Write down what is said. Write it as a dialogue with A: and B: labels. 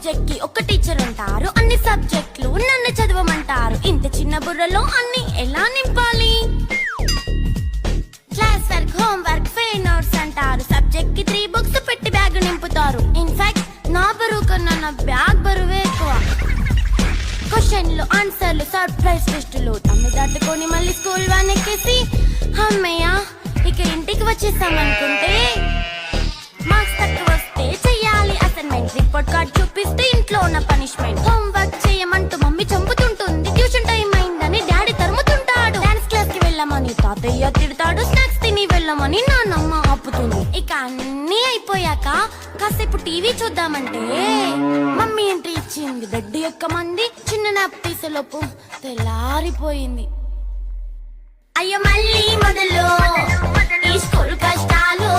A: Subject కి ఒక teacher ఉంటారు, అన్ని సబ్జెక్టులు నన్ను చదవమంటారు. ఇంత చిన్న బుర్రలో అన్ని ఎలా నింపాలి? Class work, home work, fair notes అంటారు. సబ్జెక్ట్ కి 3 బుక్స్ పెట్టి బ్యాగ్ నింపుతారు. ఇన్ఫాక్ట్ నా బరువు కన్నా నా బ్యాగ్ బరువే ఎక్కువ. క్వశ్చన్లు, ఆన్సర్లు, సర్ప్రైజ్ టెస్టులు తమ్మి దాటుకొని మళ్ళీ స్కూల్ వ్యాన్ ఎక్కేసి అమ్మయ్య ఇక ఇంటికి వచ్చేసామనుకుంటే మార్క్స్ తక్కువ వస్తే చెయ్యాలి అసైన్మెంట్. రిపోర్ట్ కార్డ్ చూపిస్తే ఇంట్లో ఉన్న పనిష్మెంట్. హోమ్ వర్క్ చేయమంటూ మమ్మీ చంపుతుంటుంది. ట్యూషన్ టైం అయిందని డాడీ తరుముతుంటాడు. డాన్స్ క్లాస్ కి వెళ్ళమని తాతయ్య తిడతాడు. స్నాక్స్ తిని వెళ్ళమని నాన్నమ్మ ఆపుతుంది. ఇక అన్నీ అయిపోయాక కాసేపు టీవీ చూద్దామంటే మమ్మీ ఎంట్రీ ఇచ్చింది. బెడ్ ఎక్కమంది. చిన్న నాప్ తీసేలోపు తెల్లారిపోయింది. అయ్యో మళ్ళీ మొదలు ఈ స్కూల్ కష్టాలు.